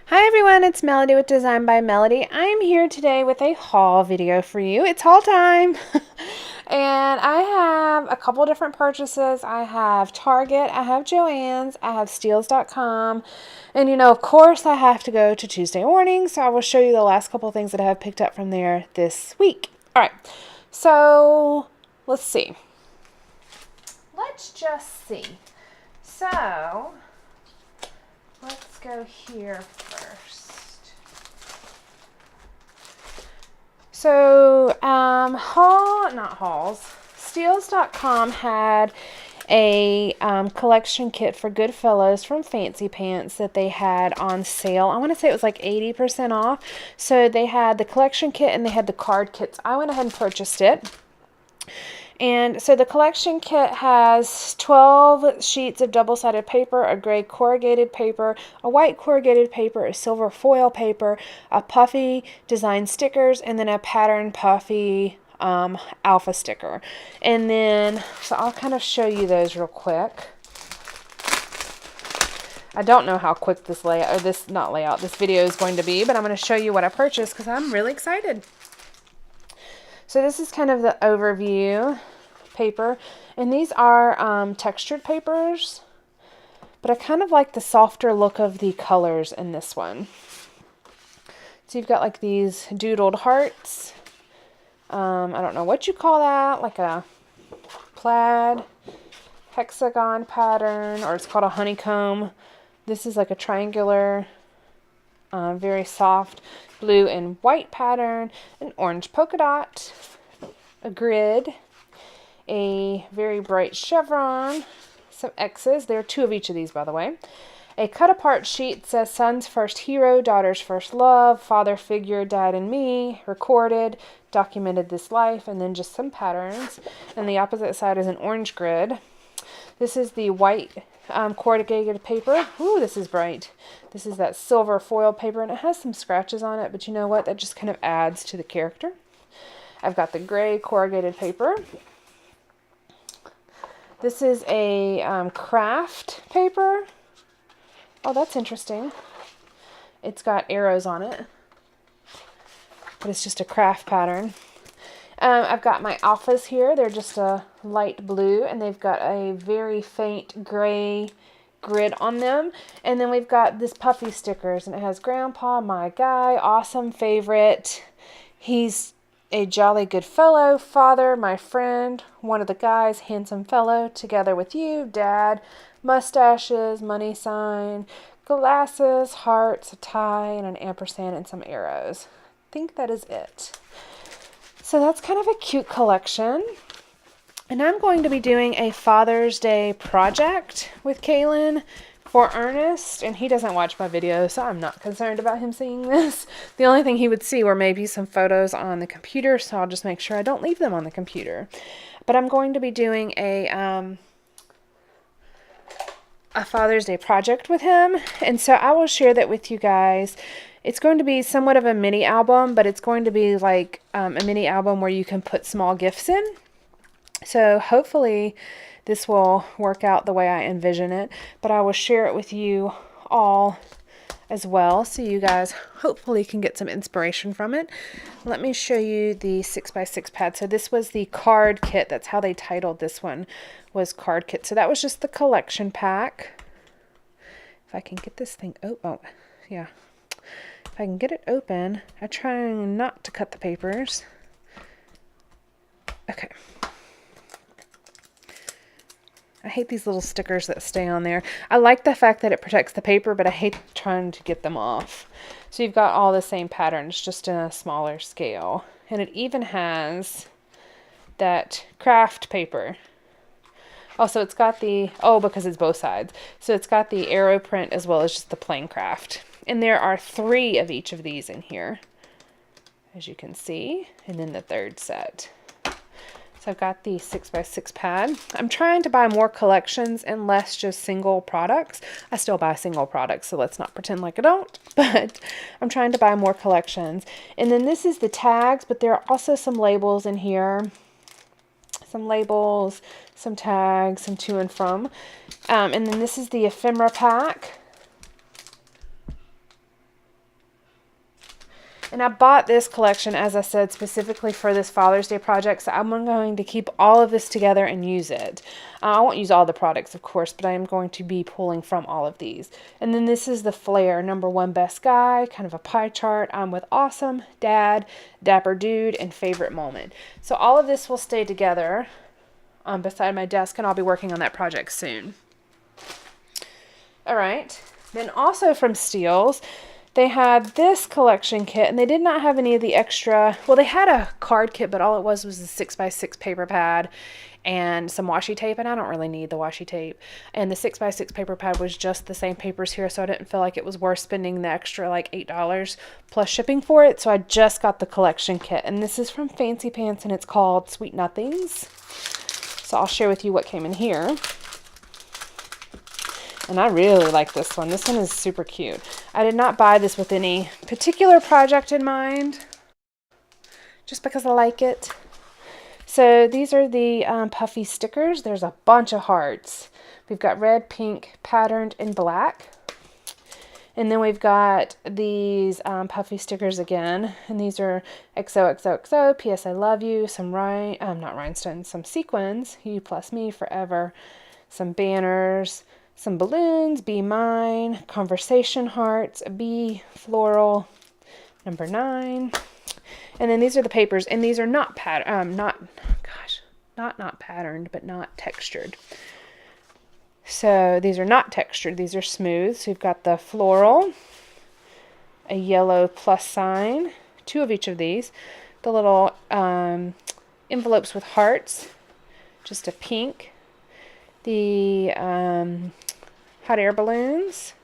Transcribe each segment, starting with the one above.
Hi everyone, it's Melody with Design by Melody. I'm here today with a haul video for you. It's haul time! And I have a couple different purchases. I have Target, I have Joann's, I have Steals.com, and of course I have to go to Tuesday morning, so I will show you the last couple things that I have picked up from there this week. Alright, so let's see. Let's just see. So, let's go here first. So, Steals.com had a collection kit for Goodfellas from Fancy Pants that they had on sale. I want to say it was like 80% off. So they had the collection kit and they had the card kits. I went ahead and purchased it. And so the collection kit has 12 sheets of double-sided paper, a gray corrugated paper, a white corrugated paper, a silver foil paper, a puffy design stickers, and then a pattern puffy alpha sticker. And then, so I'll kind of show you those real quick. I don't know how quick this this video is going to be, but I'm going to show you what I purchased because I'm really excited. So this is kind of the overview paper, and these are textured papers, but I kind of like the softer look of the colors in this one. So you've got like these doodled hearts. I don't know what you call that, like a plaid hexagon pattern, or it's called a honeycomb. This is like a triangular, very soft blue and white pattern, an orange polka dot, a grid, a very bright chevron, some X's. There are 2 of each of these, by the way. A cut-apart sheet says son's first hero, daughter's first love, father figure, dad and me, recorded, documented this life, and then just some patterns. And the opposite side is an orange grid. This is the white corrugated paper. Ooh, this is bright. This is that silver foil paper, and it has some scratches on it, but you know what? That just kind of adds to the character. I've got the gray corrugated paper. This is a craft paper. Oh, that's interesting. It's got arrows on it, but it's just a craft pattern. I've got my alphas here. They're just a light blue, and they've got a very faint gray grid on them. And then we've got this puffy stickers, and it has Grandpa, my guy, awesome favorite. He's a jolly good fellow, father, my friend, one of the guys, handsome fellow, together with you, dad, mustaches, money sign, glasses, hearts, a tie, and an ampersand, and some arrows. I think that is it. So that's kind of a cute collection. And I'm going to be doing a Father's Day project with Kaylin for Ernest. And he doesn't watch my videos, so I'm not concerned about him seeing this. The only thing he would see were maybe some photos on the computer, so I'll just make sure I don't leave them on the computer. But I'm going to be doing a Father's Day project with him. And so I will share that with you guys. It's going to be somewhat of a mini album, but it's going to be like a mini album where you can put small gifts in. So hopefully this will work out the way I envision it, but I will share it with you all as well, so you guys hopefully can get some inspiration from it. Let me show you the 6x6 pad. So this was the card kit. That's how they titled this one, was card kit. So that was just the collection pack. If I can get this thing, oh yeah. If I can get it open, I'm trying not to cut the papers. Okay. I hate these little stickers that stay on there. I like the fact that it protects the paper, but I hate trying to get them off. So you've got all the same patterns, just in a smaller scale. And it even has that craft paper. Also, it's got the, because it's both sides. So it's got the arrow print as well as just the plain craft. And there are 3 of each of these in here, as you can see. And then the third set. So I've got the 6x6 pad. I'm trying to buy more collections and less just single products. I still buy single products, so let's not pretend like I don't. But I'm trying to buy more collections. And then this is the tags, but there are also some labels in here. Some labels, some tags, some to and from. And then this is the ephemera pack. And I bought this collection, as I said, specifically for this Father's Day project. So I'm going to keep all of this together and use it. I won't use all the products, of course, but I am going to be pulling from all of these. And then this is the Flair #1 best guy, kind of a pie chart. I'm with awesome, dad, dapper dude, and favorite moment. So all of this will stay together beside my desk, and I'll be working on that project soon. All right. Then also from Steals, they had this collection kit, and they did not have any of the extra. Well, they had a card kit, but all it was a 6x6 paper pad and some washi tape, and I don't really need the washi tape. And the 6x6 paper pad was just the same papers here, so I didn't feel like it was worth spending the extra like $8 plus shipping for it. So I just got the collection kit, and this is from Fancy Pants, and it's called Sweet Nothings. So I'll share with you what came in here. And I really like this one. This one is super cute. I did not buy this with any particular project in mind, just because I like it. So these are the puffy stickers. There's a bunch of hearts. We've got red, pink, patterned, and black. And then we've got these puffy stickers again. And these are XOXOXO, P.S. I love you, some not rhinestones, some sequins, you plus me forever, some banners, some balloons, be mine, conversation hearts, a bee, floral, #9. And then these are the papers, and these are not patterned, not patterned, but not textured. So these are not textured, these are smooth. So we've got the floral, a yellow plus sign, 2 of each of these, the little envelopes with hearts, just a pink, the hot air balloons,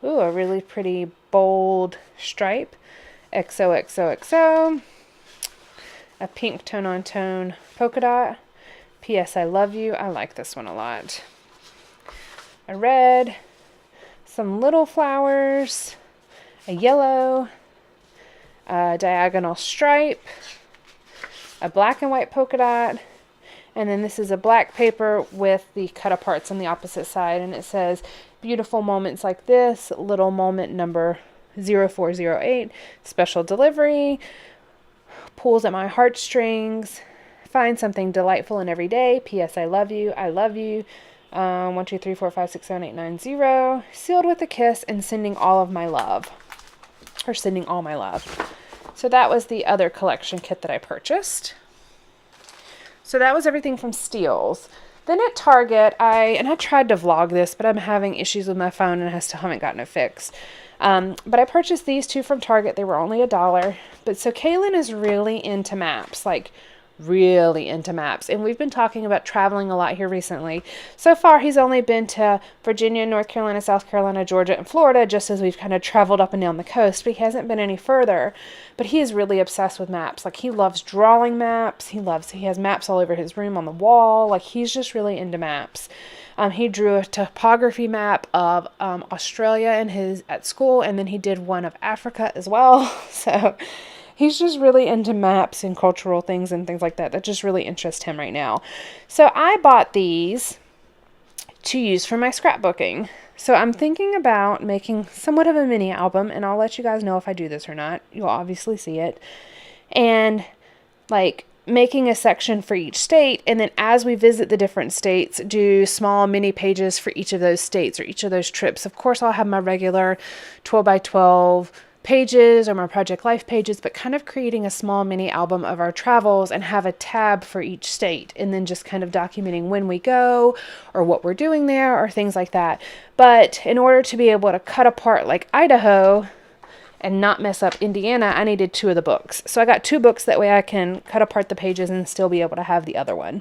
ooh, a really pretty bold stripe, XOXOXO, a pink tone-on-tone polka dot, P.S. I love you, I like this one a lot, a red, some little flowers, a yellow, a diagonal stripe, a black and white polka dot, and then this is a black paper with the cut aparts on the opposite side, and it says beautiful moments like this, little moment number 0408, special delivery, pulls at my heartstrings, find something delightful in every day, P.S. I love you, 1, 2, 3, 4, 5, 6, 7, 8, 9, 0, sealed with a kiss, and sending all of my love, or sending all my love. So that was the other collection kit that I purchased. So that was everything from Steals. Then at Target, I tried to vlog this, but I'm having issues with my phone and I still haven't gotten it fixed. But I purchased these 2 from Target. They were only $1. But so Kaylin is really into maps, like really into maps. And we've been talking about traveling a lot here recently. So far, he's only been to Virginia, North Carolina, South Carolina, Georgia, and Florida, just as we've kind of traveled up and down the coast, but he hasn't been any further. But he is really obsessed with maps. Like, he loves drawing maps. He has maps all over his room on the wall. Like, he's just really into maps. He drew a topography map of Australia at school, and then he did one of Africa as well. So he's just really into maps and cultural things and things like that just really interest him right now. So I bought these to use for my scrapbooking. So I'm thinking about making somewhat of a mini album, and I'll let you guys know if I do this or not. You'll obviously see it. And like making a section for each state, and then as we visit the different states, do small mini pages for each of those states or each of those trips. Of course, I'll have my regular 12 by 12 pages or my Project Life pages, but kind of creating a small mini album of our travels and have a tab for each state, and then just kind of documenting when we go or what we're doing there or things like that. But in order to be able to cut apart like Idaho and not mess up Indiana, I needed 2 of the books. So I got 2 books, that way I can cut apart the pages and still be able to have the other one.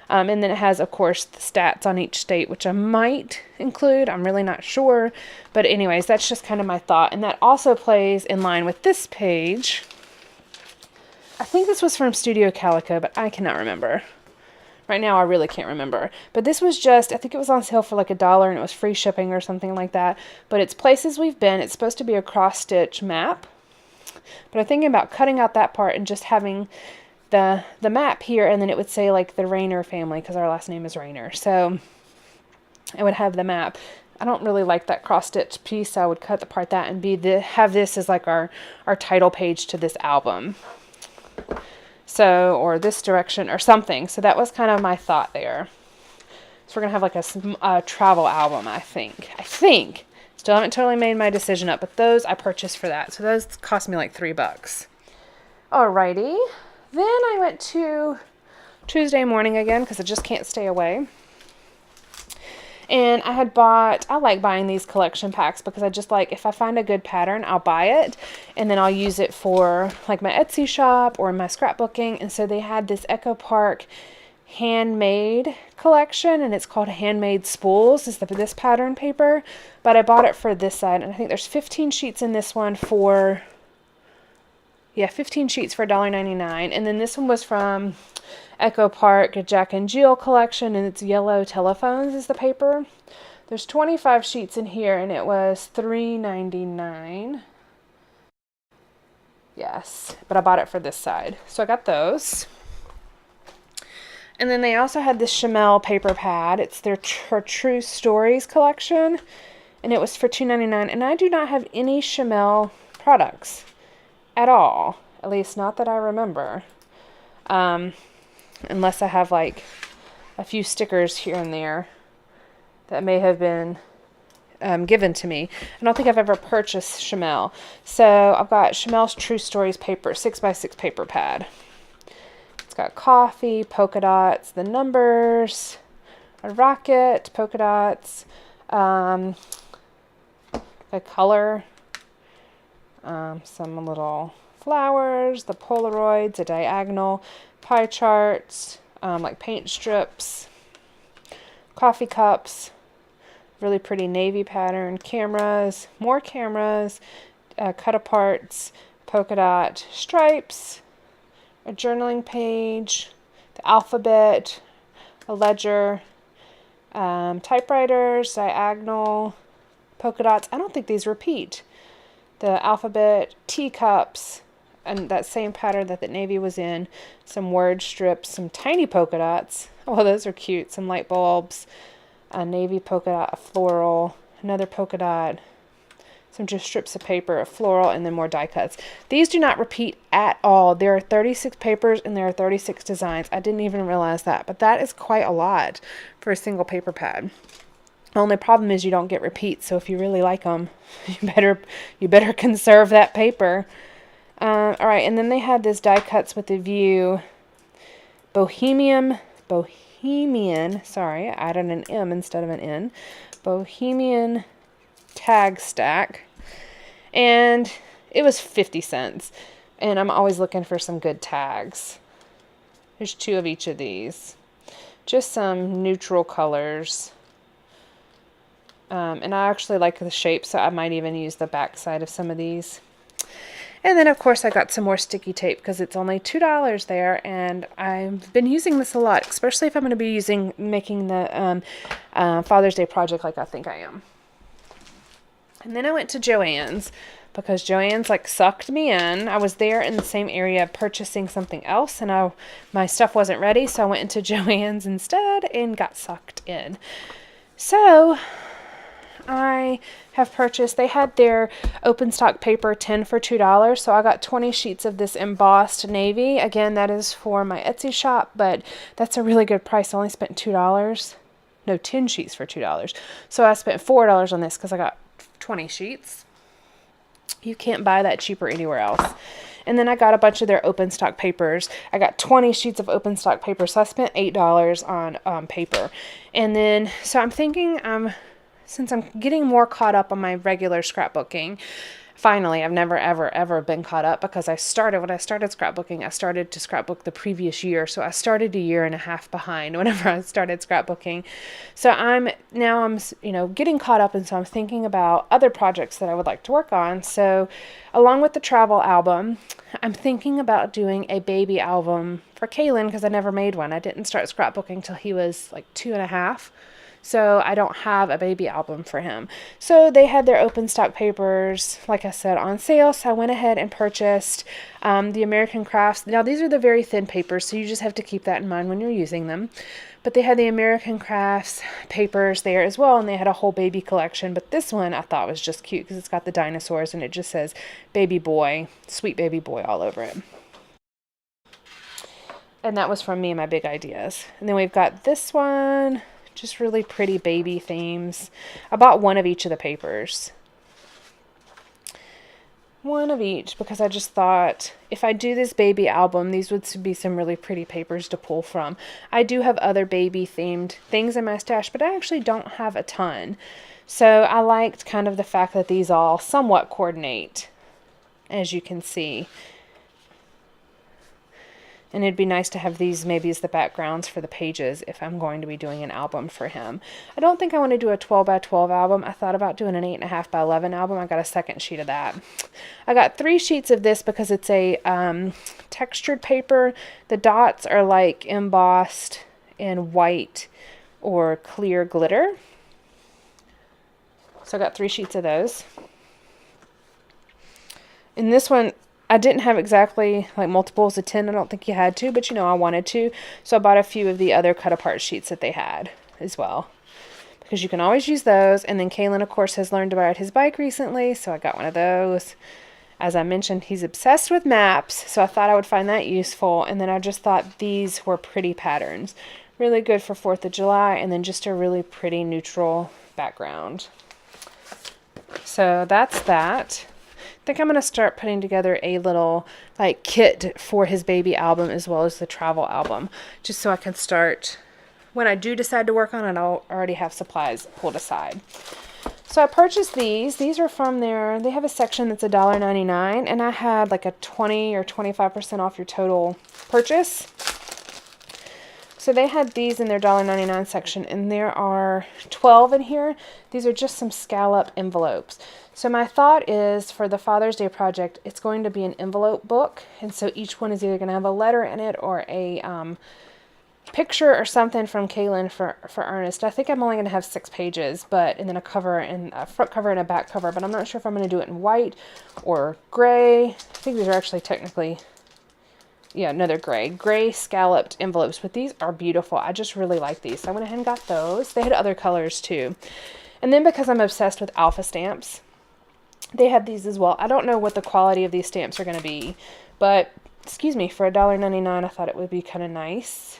And then it has, of course, the stats on each state, which I might include. I'm really not sure. But anyways, that's just kind of my thought. And that also plays in line with this page. I think this was from Studio Calico, but I cannot remember. Right now, I really can't remember. But this was just, I think it was on sale for like $1, and it was free shipping or something like that. But it's places we've been. It's supposed to be a cross-stitch map. But I'm thinking about cutting out that part and just having the map here, and then it would say like the Rayner family, because our last name is Rayner. So I would have the map. I don't really like that cross stitch piece, so I would cut apart that and have this as like our title page to this album. So, or this direction or something. So that was kind of my thought there. So we're going to have like a travel album, I think. Still haven't totally made my decision up, but those I purchased for that. So those cost me like $3. Alrighty. Then I went to Tuesday morning again because I just can't stay away. And I like buying these collection packs because I just like, if I find a good pattern, I'll buy it. And then I'll use it for like my Etsy shop or my scrapbooking. And so they had this Echo Park handmade collection, and it's called Handmade Spools. This pattern paper. But I bought it for this side. And I think there's 15 sheets in this one for, 15 sheets for $1.99. And then this one was from Echo Park, a Jack and Jill collection, and it's Yellow Telephones is the paper. There's 25 sheets in here, and it was $3.99. Yes, but I bought it for this side. So I got those. And then they also had this Chamel paper pad. It's their True Stories collection, and it was for $2.99. And I do not have any Chamel products at all, at least not that I remember. Unless I have like a few stickers here and there that may have been given to me. I don't think I've ever purchased Chamel. So I've got Chamel's True Stories paper, 6x6 paper pad. It's got coffee, polka dots, the numbers, a rocket, polka dots, a color, some little flowers, the Polaroids, a diagonal, pie charts, like paint strips, coffee cups, really pretty navy pattern, cameras, more cameras, cut aparts, polka dot stripes, a journaling page, the alphabet, a ledger, typewriters, diagonal, polka dots. I don't think these repeat. The alphabet, teacups, and that same pattern that the navy was in, some word strips, some tiny polka dots. Oh, those are cute. Some light bulbs, a navy polka dot, a floral, another polka dot, some just strips of paper, a floral, and then more die cuts. These do not repeat at all. There are 36 papers and there are 36 designs. I didn't even realize that, but that is quite a lot for a single paper pad. The only problem is you don't get repeats, so if you really like them, you better conserve that paper. All right, and then they had this die cuts with the view Bohemian, sorry, I added an M instead of an N, Bohemian tag stack, and it was 50 cents, and I'm always looking for some good tags. There's 2 of each of these, just some neutral colors. And I actually like the shape, so I might even use the back side of some of these. And then, of course, I got some more sticky tape because it's only $2 there, and I've been using this a lot, especially if I'm going to be making the Father's Day project like I think I am. And then I went to Joann's because Joann's like sucked me in. I was there in the same area purchasing something else, and my stuff wasn't ready, so I went into Joann's instead and got sucked in. So I have purchased, they had their open stock paper 10 for $2, so I got 20 sheets of this embossed navy. Again, that is for my Etsy shop, but that's a really good price. I only spent $2. No, 10 sheets for $2. So I spent $4 on this because I got 20 sheets. You can't buy that cheaper anywhere else. And then I got a bunch of their open stock papers. I got 20 sheets of open stock paper, so I spent $8 on paper. And then, so I'm thinking, since I'm getting more caught up on my regular scrapbooking, finally, I've never, ever been caught up because when I started scrapbooking, I started to scrapbook the previous year. So I started a year and a half behind whenever I started scrapbooking. So I'm getting caught up. And so I'm thinking about other projects that I would like to work on. So along with the travel album, I'm thinking about doing a baby album for Kaylin because I never made one. I didn't start scrapbooking till he was like 2.5. So I don't have a baby album for him. So they had their open stock papers, like I said, on sale. So I went ahead and purchased the American Crafts. Now these are the very thin papers, so you just have to keep that in mind when you're using them. But they had the American Crafts papers there as well, and they had a whole baby collection. But this one I thought was just cute because it's got the dinosaurs, and it just says baby boy, sweet baby boy all over it. And that was from Me and My Big Ideas. And then we've got this one, just really pretty baby themes. I bought one of each of the papers. One of each, because I just thought if I do this baby album, these would be some really pretty papers to pull from. I do have other baby themed things in my stash, but I actually don't have a ton. So I liked kind of the fact that these all somewhat coordinate, as you can see. And it'd be nice to have these maybe as the backgrounds for the pages if I'm going to be doing an album for him. I don't think I want to do a 12 by 12 album. I thought about doing an 8.5 by 11 album. I got a second sheet of that. I got 3 sheets of this because it's a textured paper. The dots are like embossed in white or clear glitter. So I got 3 sheets of those. In this one, I didn't have exactly like multiples of 10. I don't think you had to, but you know, I wanted to. So I bought a few of the other cut apart sheets that they had as well, because you can always use those. And then Kaylin, of course, has learned to ride his bike recently. So I got one of those. As I mentioned, he's obsessed with maps. So I thought I would find that useful. And then I just thought these were pretty patterns. Really good for 4th of July. And then just a really pretty neutral background. So that's that. I think I'm going to start putting together a little like kit for his baby album as well as the travel album, just so I can start when I do decide to work on it. I'll already have supplies pulled aside. So I purchased these. These are from there. They have a section that's $1.99, and I had like a 20 or 25% off your total purchase. So they had these in their $1.99 section, and there are 12 in here. These are just some scallop envelopes. So my thought is for the Father's Day project, it's going to be an envelope book. And so each one is either going to have a letter in it or a picture or something from Kaylin for Ernest. I think I'm only going to have 6 pages, and then a cover and a front cover and a back cover. But I'm not sure if I'm going to do it in white or gray. I think these are actually technically... yeah, no, they're gray. Gray scalloped envelopes, but these are beautiful. I just really like these. So I went ahead and got those. They had other colors too. And then because I'm obsessed with alpha stamps, they had these as well. I don't know what the quality of these stamps are going to be, but, excuse me, for $1.99, I thought it would be kind of nice.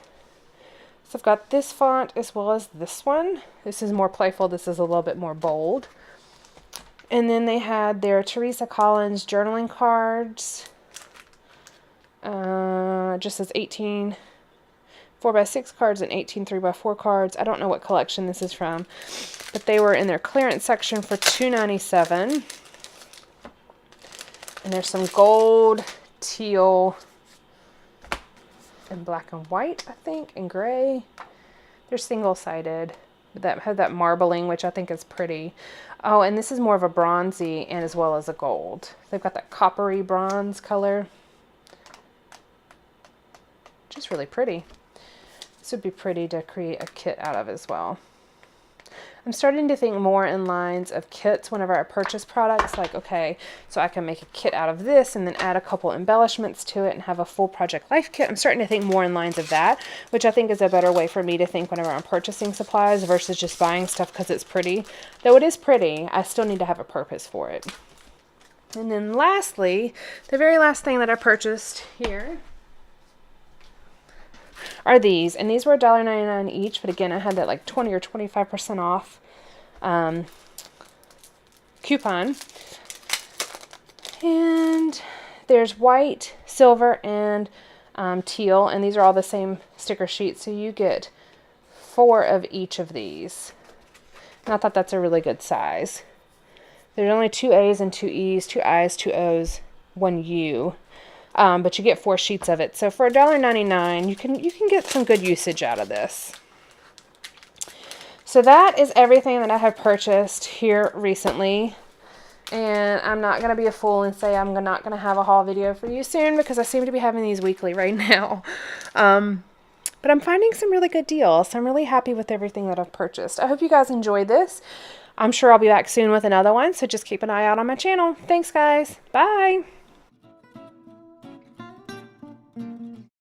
So I've got this font as well as this one. This is more playful. This is a little bit more bold. And then they had their Teresa Collins journaling cards. Just says 18 4x6 cards and 18 3x4 cards. I don't know what collection this is from, but they were in their clearance section for $2.97. And there's some gold, teal, and black and white, I think, and gray. They're single-sided, but that have that marbling, which I think is pretty. Oh, and this is more of a bronzy and as well as a gold. They've got that coppery bronze color. Just really pretty. This would be pretty to create a kit out of as well. I'm starting to think more in lines of kits whenever I purchase products. Like, okay, so I can make a kit out of this and then add a couple embellishments to it and have a full Project Life kit. I'm starting to think more in lines of that, which I think is a better way for me to think whenever I'm purchasing supplies versus just buying stuff because it's pretty. Though it is pretty, I still need to have a purpose for it. And then lastly, the very last thing that I purchased here are these, and these were $1.99 each, but again, I had that like 20 or 25% off coupon. And there's white, silver, and teal, and these are all the same sticker sheet, so you get 4 of each of these. And I thought that's a really good size. There's only 2 A's and 2 E's, 2 I's, 2 O's, 1 U. But you get 4 sheets of it. So for $1.99, you can get some good usage out of this. So that is everything that I have purchased here recently. And I'm not going to be a fool and say I'm not going to have a haul video for you soon, because I seem to be having these weekly right now. But I'm finding some really good deals, so I'm really happy with everything that I've purchased. I hope you guys enjoyed this. I'm sure I'll be back soon with another one, so just keep an eye out on my channel. Thanks, guys. Bye.